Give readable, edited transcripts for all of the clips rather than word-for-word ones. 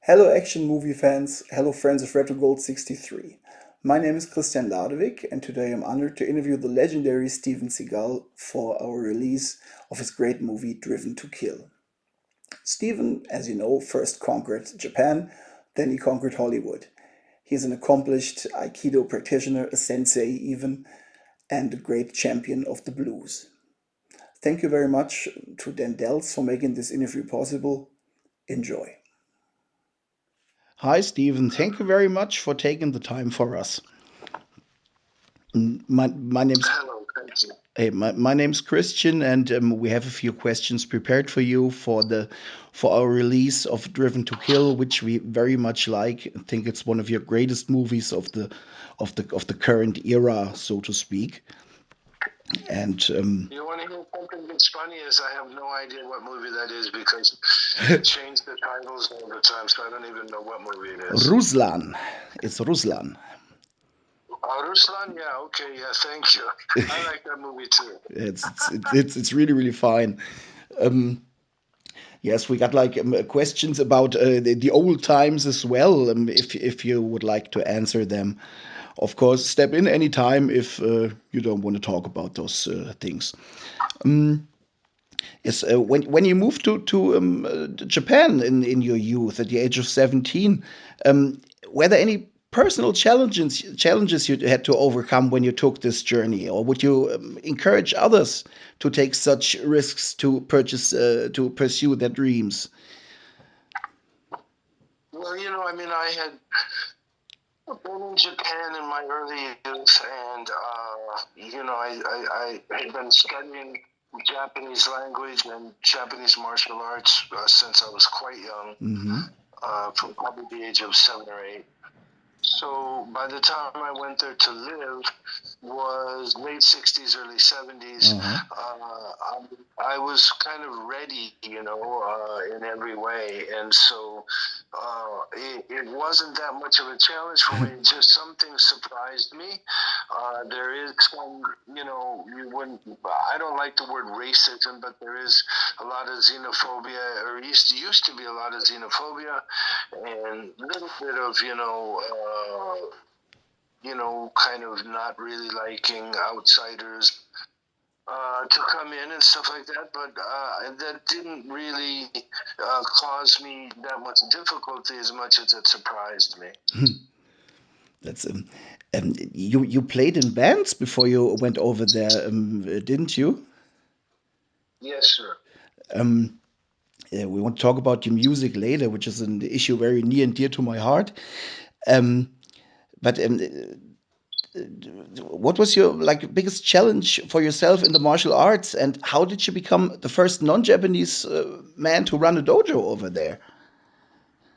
Hello action movie fans, hello friends of Retro Gold 63. My name is Christian Ladewig and today I'm honored to interview the legendary Steven Seagal for our release of his great movie Driven to Kill. Steven, as you know, first conquered Japan, then he conquered Hollywood. He is an accomplished Aikido practitioner, a sensei even, and a great champion of the blues. Thank you very much to Dan Dells for making this interview possible. Enjoy. Hi, Stephen. Thank you very much for taking the time for us. My name's Hello, thank you. my name's Christian, and we have a few questions prepared for you for our release of Driven to Kill, which we very much like. I think it's one of your greatest movies of the current era, so to speak. And You want to hear something that's funny? Is I have no idea what movie that is because they change the titles all the time, so I don't even know what movie it is. Ruslan, it's Ruslan. Oh, Ruslan? Yeah, okay, yeah, thank you. I like that movie too. It's really fine. Um, Yes, we got like questions about the old times as well. If you would like to answer them, of course, step in anytime if you don't want to talk about those things. Um, yes, when you moved to Japan in your youth at the age of 17, were there any personal challenges you had to overcome when you took this journey, or would you encourage others to take such risks to pursue their dreams? Well, I had been in Japan in my early youth, and I had been studying Japanese language and Japanese martial arts since I was quite young, Hmm. from probably the age of 7 or 8. So by the time I went there to live was late 60s, early 70s. Uh-huh. I was kind of ready, in every way. And so it wasn't that much of a challenge for me. Just something surprised me. There is some, you wouldn't, I don't like the word racism, but there is a lot of xenophobia, or used to be a lot of xenophobia and a little bit of, kind of not really liking outsiders to come in and stuff like that. But that didn't really cause me that much difficulty as much as it surprised me. That's you played in bands before you went over there, didn't you? Yes, sir. Um, we want to talk about your music later, which is an issue very near and dear to my heart. Um, but what was your like biggest challenge for yourself in the martial arts, and how did you become the first non-Japanese man to run a dojo over there?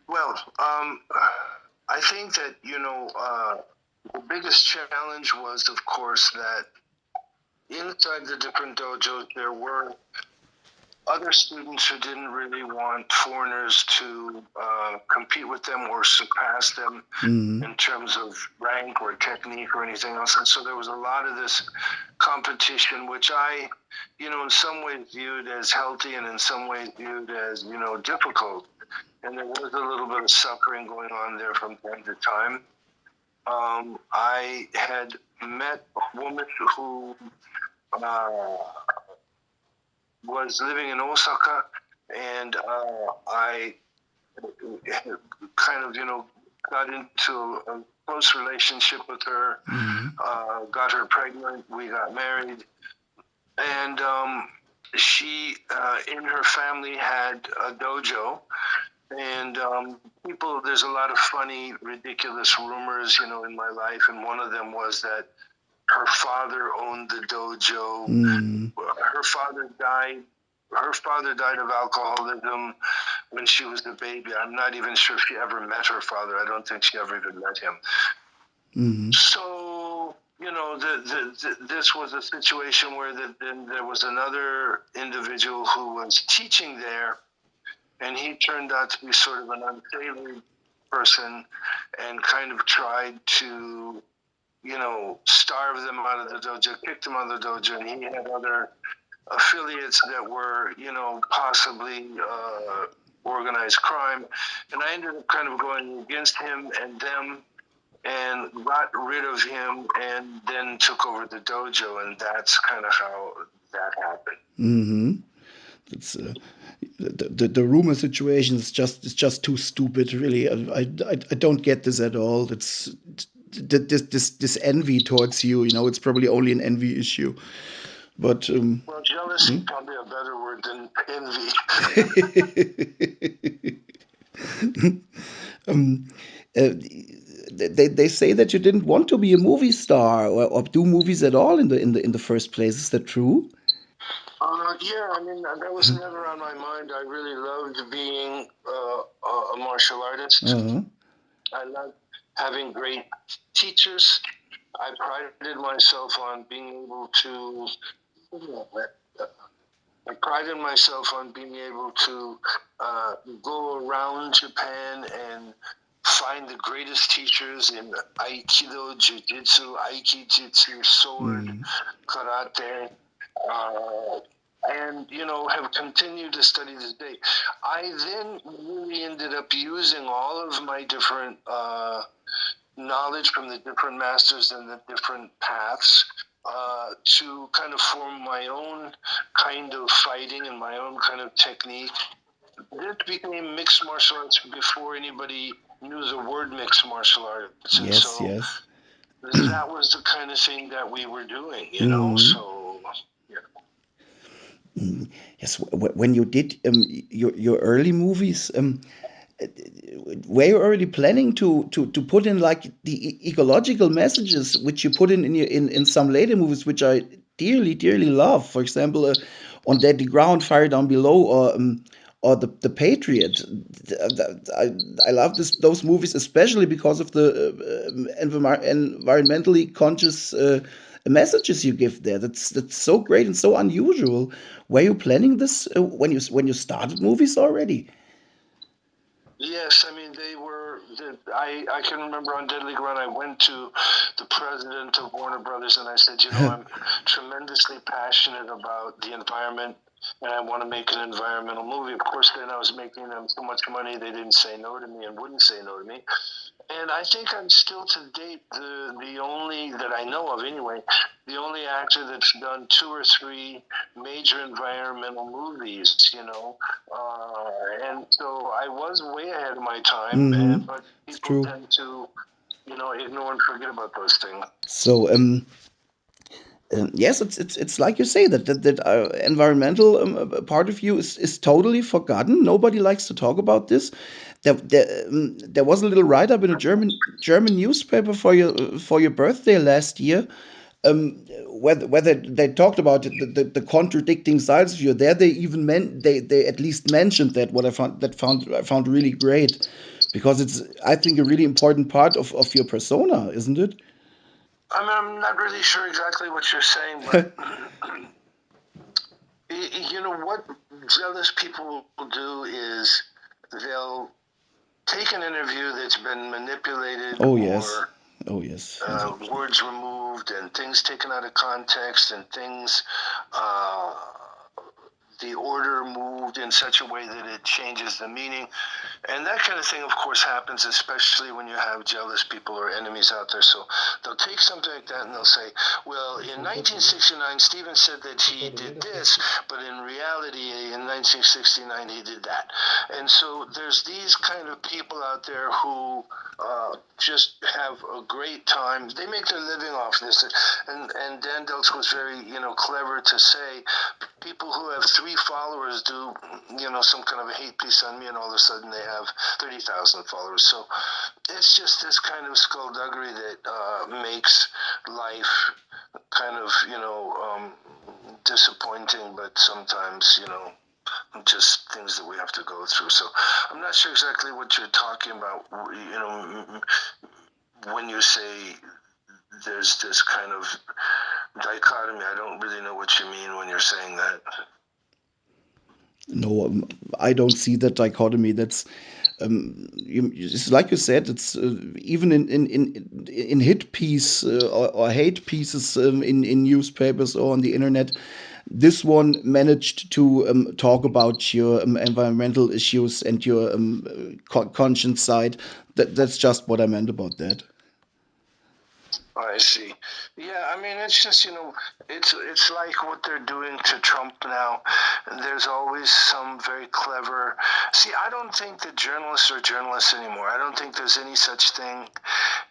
Well, I think that, the biggest challenge was, of course, that inside the different dojos, there were other students who didn't really want foreigners to compete with them or surpass them Hmm. in terms of rank or technique or anything else. And so there was a lot of this competition, which I, in some ways viewed as healthy and in some ways viewed as, difficult. And there was a little bit of suffering going on there from time to time. I had met a woman who uh, was living in Osaka, and I kind of, got into a close relationship with her, Hmm. got her pregnant, we got married, and she, in her family, had a dojo. And there's a lot of funny, ridiculous rumors, in my life, and one of them was that her father owned the dojo. Hmm. Her father died. Her father died of alcoholism when she was a baby. I'm not even sure if she ever met her father. I don't think she ever even met him. Hmm. So, this was a situation where then there was another individual who was teaching there, and he turned out to be sort of an unsavory person and kind of tried to, starve them out of the dojo, kick them out of the dojo, and he had other affiliates that were, possibly organized crime, and I ended up kind of going against him and them, and got rid of him, and then took over the dojo, and that's kind of how that happened. Mm-hmm. It's the rumor situation is just too stupid. Really, I don't get this at all. It's this envy towards you. You know, it's probably only an envy issue. But well, jealous is probably a better word than envy. They say that you didn't want to be a movie star or do movies at all in the first place. Is that true? Yeah, I mean, that was never on my mind. I really loved being a martial artist. Uh-huh. I loved having great teachers. I prided myself on being able to. I prided myself on being able to go around Japan and find the greatest teachers in Aikido, Jiu-Jitsu, Aikijitsu, sword, karate, and have continued to study this day. I then really ended up using all of my different knowledge from the different masters and the different paths to kind of form my own kind of fighting and my own kind of technique. This became mixed martial arts before anybody knew the word mixed martial arts. And Yes, so yes. that was the kind of thing that we were doing, so yeah. Yes, when you did your early movies, were you already planning to put in like the ecological messages which you put in some later movies, which I dearly love? For example, On Deadly Ground, Fire Down Below, or the Patriot. I love those movies, especially because of the environmentally conscious messages you give there. That's so great and so unusual. Were you planning this when you started movies already? Yes, I mean they were. I can remember on Deadly Ground, I went to the president of Warner Brothers and I said, I'm tremendously passionate about the environment and I want to make an environmental movie. Of course, then I was making them so much money they didn't say no to me and wouldn't say no to me. And I think I'm still to date the only that I know of anyway, the only actor that's done 2 or 3 major environmental movies, and so I was way ahead of my time, but It's people true. tend to, ignore and forget about those things. So yes, it's like you say that environmental part of you is totally forgotten. Nobody likes to talk about this. There was a little write up in a German newspaper for your birthday last year, whether they talked about the contradicting sides of you. There they even they at least mentioned that, what I found really great, because it's, I think, a really important part of your persona, isn't it? I mean, I'm not really sure exactly what you're saying, but what jealous people will do is they'll take an interview that's been manipulated Oh yes. or Oh yes. words removed and things taken out of context and things the order moved in such a way that it changes the meaning. And that kind of thing, of course, happens, especially when you have jealous people or enemies out there. So they'll take something like that and they'll say, well, in 1969, Steven said that he did this, but in reality, in 1969, he did that. And so there's these kind of people out there who just have a great time. They make their living off this. And Dan Deltz was very, clever to say, people who have 3 followers do, some kind of a hate piece on me, and all of a sudden they have 30,000 followers. So it's just this kind of skullduggery that makes life kind of, disappointing, but sometimes, just things that we have to go through. So I'm not sure exactly what you're talking about, when you say there's this kind of dichotomy. I don't really know what you mean when you're saying that. No, I don't see that dichotomy. It's like you said, it's even in hit piece or hate pieces in newspapers or on the internet. This one managed to talk about your environmental issues and your conscience side. That's just what I meant about that. I see. Yeah, I mean, it's just, it's like what they're doing to Trump now. There's always some very clever. See, I don't think that journalists are journalists anymore. I don't think there's any such thing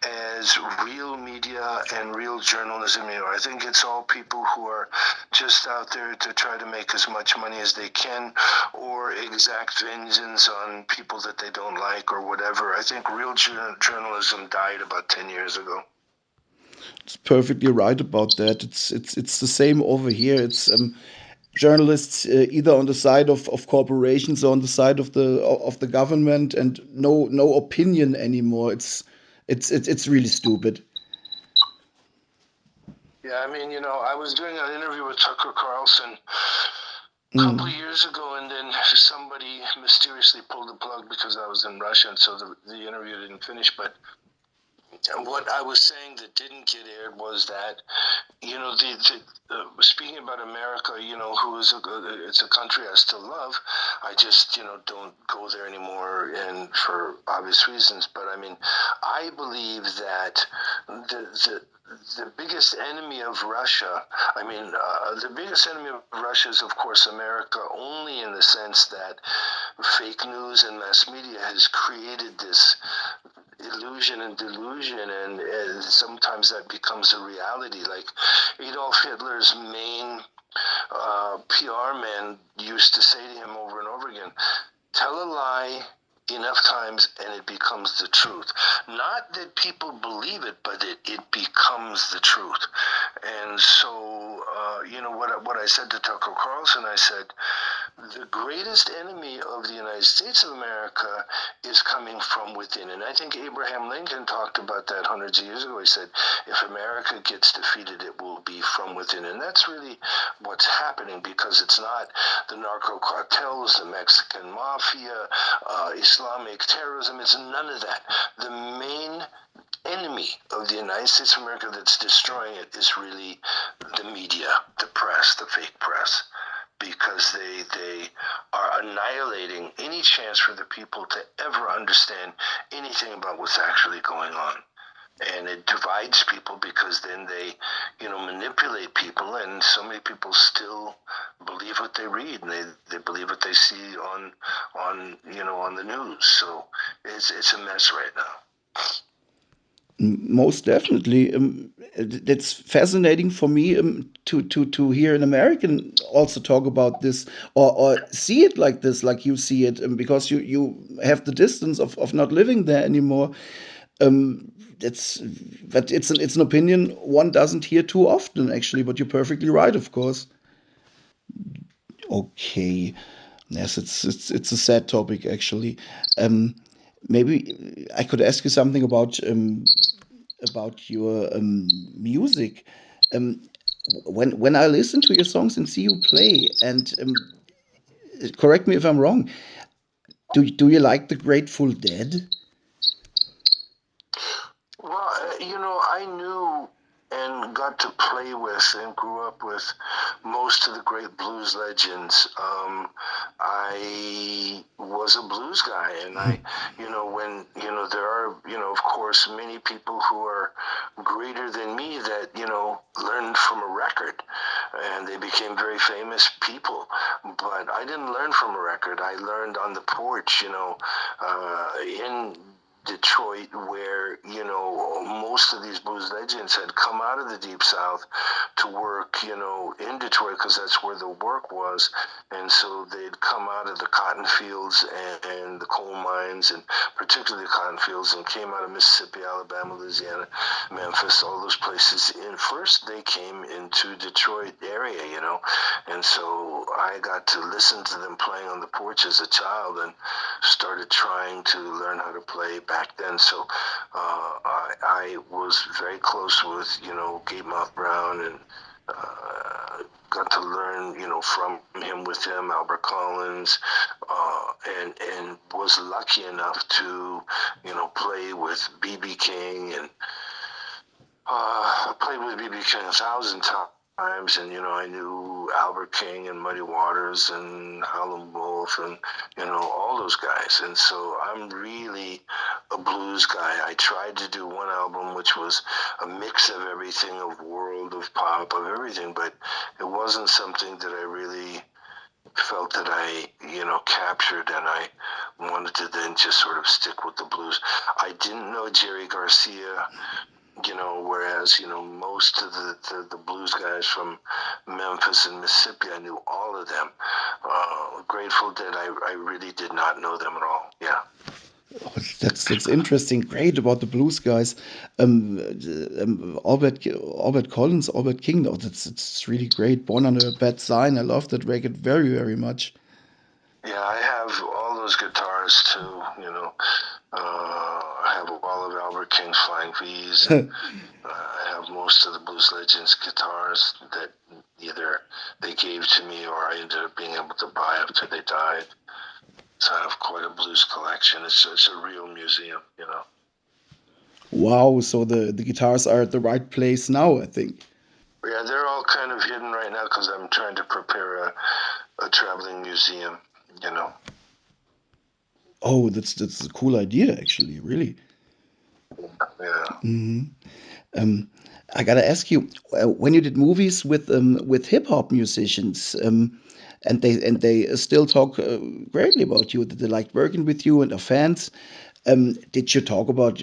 as real media and real journalism anymore. I think it's all people who are just out there to try to make as much money as they can or exact vengeance on people that they don't like or whatever. I think real journalism died about 10 years ago. It's perfectly right about that. It's the same over here. It's journalists either on the side of corporations or on the side of the government, and no opinion anymore. It's really stupid. Yeah, I mean, I was doing an interview with Tucker Carlson a couple of years ago, and then somebody mysteriously pulled the plug because I was in Russia, and so the interview didn't finish. But what I was saying that didn't get aired was that, speaking about America, who is it's a country I still love. I just, don't go there anymore, and for obvious reasons. But I mean, I believe that the biggest enemy of Russia, the biggest enemy of Russia is, of course, America, only in the sense that fake news and mass media has created this illusion and delusion, and sometimes that becomes a reality. Like Adolf Hitler's main PR man used to say to him over and over again, tell a lie enough times and it becomes the truth. Not that people believe it, but it becomes the truth. And so, what I said to Tucker Carlson, I said, the greatest enemy of the United States of America is coming from within. And I think Abraham Lincoln talked about that hundreds of years ago. He said, if America gets defeated, it will be from within. And that's really what's happening, because it's not the narco cartels, the Mexican mafia, Islamic terrorism. It's none of that. The main enemy of the United States of America that's destroying it is really the media, the press, the fake press, because they are annihilating any chance for the people to ever understand anything about what's actually going on. And it divides people, because then they, manipulate people, and so many people still believe what they read, and they believe what they see on the news. So it's a mess right now. Most definitely. It's fascinating for me to hear an American also talk about this, or see it like this, like you see it, because you have the distance of not living there anymore. It's but it's an opinion one doesn't hear too often, actually. But you're perfectly right, of course. Okay, yes, it's a sad topic, actually. Um, Maybe I could ask you something about your music. Um, when I listen to your songs and see you play, and correct me if I'm wrong, do you like the Grateful Dead? Well, I knew and got to play with and grew up with most of the great blues legends. I was a blues guy, and when, there are, of course, many people who are greater than me that, learned from a record, and they became very famous people. But I didn't learn from a record. I learned on the porch, in Detroit, where most of these blues legends had come out of the Deep South to work in Detroit, because that's where the work was. And so they'd come out of the cotton fields and the coal mines, and particularly the cotton fields, and came out of Mississippi, Alabama, Louisiana, Memphis, all those places. And first they came into Detroit area, and so I got to listen to them playing on the porch as a child, and started trying to learn how to play back then. So I was very close with, Gatemouth Brown and got to learn, from him, with him, Albert Collins, and was lucky enough to, play with B.B. King, and I played with B.B. King 1,000 times, and I knew Albert King and Muddy Waters and Howlin' Wolf and all those guys, and so I'm really a blues guy. I tried to do one album which was a mix of everything, of world, of pop, of everything, but it wasn't something that I really felt that I captured, and I wanted to then just sort of stick with the blues. I didn't know Jerry Garcia, whereas, most of the blues guys from Memphis and Mississippi, I knew all of them. Grateful Dead, I really did not know them at all. Yeah. Oh, that's interesting. Great about the blues guys. Albert Collins, Albert King. Oh, it's really great. Born Under a Bad Sign. I love that record very, very much. Yeah, I have all those guitars too. I have all of Albert King's Flying V's. And, I have most of the Blues Legends guitars that either they gave to me or I ended up being able to buy after they died. So I have quite a blues collection. It's a real museum. Wow, so the guitars are at the right place now, I think. Yeah, they're all kind of hidden right now because I'm trying to prepare a traveling museum. Oh, that's a cool idea, actually. Really. Yeah. Um, I gotta ask you, when you did movies with hip hop musicians, and they still talk greatly about you, that they like working with you and are fans. Did you talk about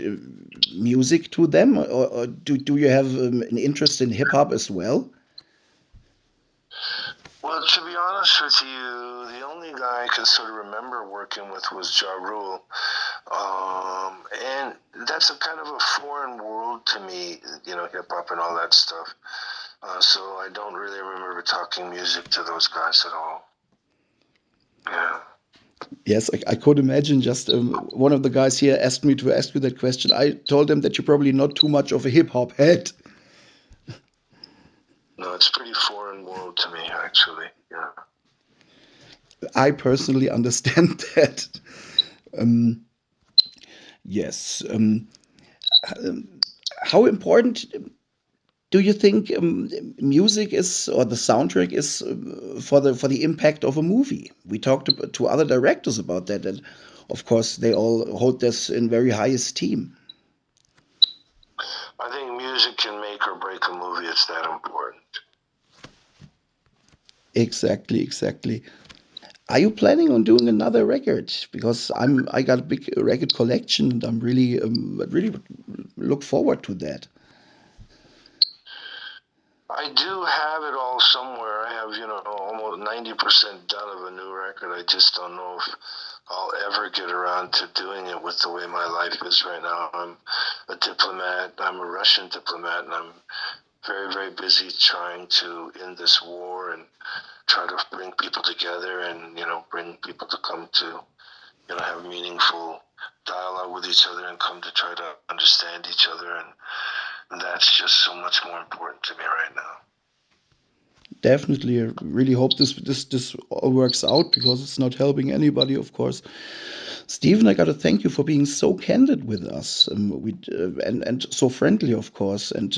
music to them, or do you have an interest in hip hop as well? Well, to be honest with you, the only guy I can sort of remember working with was Ja Rule. And that's a kind of a foreign world to me, hip hop and all that stuff. So I don't really remember talking music to those guys at all. Yeah. Yes, I could imagine. Just one of the guys here asked me to ask you that question. I told them that you're probably not too much of a hip hop head. No, it's pretty foreign world to me, actually. Yeah. I personally understand that. Um, yes. How important do you think music is, or the soundtrack is, for the impact of a movie? We talked to other directors about that, and of course they all hold this in very high esteem. I think music can make or break a movie. It's that important. Exactly, exactly. Are you planning on doing another record? Because I got a big record collection, and I really look forward to that. I do have it all somewhere. I have, almost 90% done of a new record. I just don't know if I'll ever get around to doing it with the way my life is right now. I'm a diplomat. I'm a Russian diplomat, and I'm very, very busy trying to end this war and try to bring people together and, bring people to come to, have meaningful dialogue with each other and come to try to understand each other. And that's just so much more important to me right now. Definitely, I really hope this all works out because it's not helping anybody, of course. Stephen, I got to thank you for being so candid with us, and so friendly, of course. And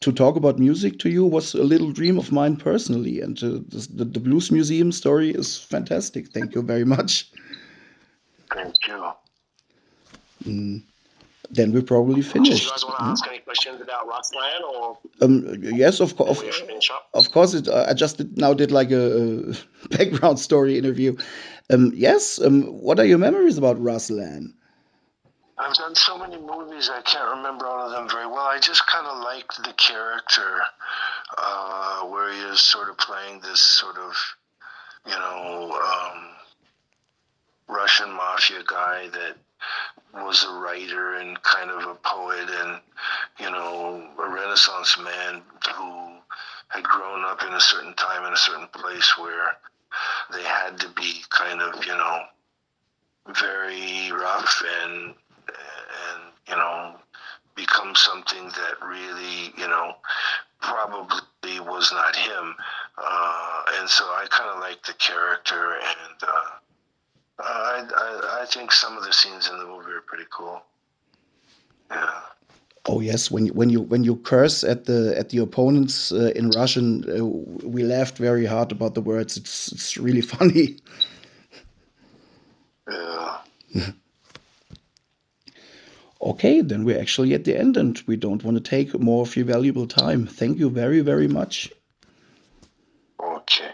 to talk about music to you was a little dream of mine personally. And the Blues Museum story is fantastic. Thank you very much. Thank you. Mm, then we're probably Did you guys finished. want to Hmm? ask any questions about Ruslan or Yes, of course, before we finish up? of course. I just did like a background story interview. Yes. What are your memories about Ruslan? I've done so many movies, I can't remember all of them very well. I just kind of liked the character where he is sort of playing this sort of, you know, Russian mafia guy that was a writer and kind of a poet and, a Renaissance man who had grown up in a certain time in a certain place where they had to be kind of, very rough and become something that really, probably was not him, and so I kind of like the character, and I think some of the scenes in the movie are pretty cool. Yeah. Oh yes, when you curse at the opponents in Russian, we laughed very hard about the words. It's really funny. Yeah. Okay, then we're actually at the end, and we don't want to take more of your valuable time. Thank you very, very much. Okay.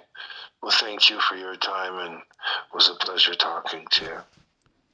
Well, thank you for your time, and it was a pleasure talking to you.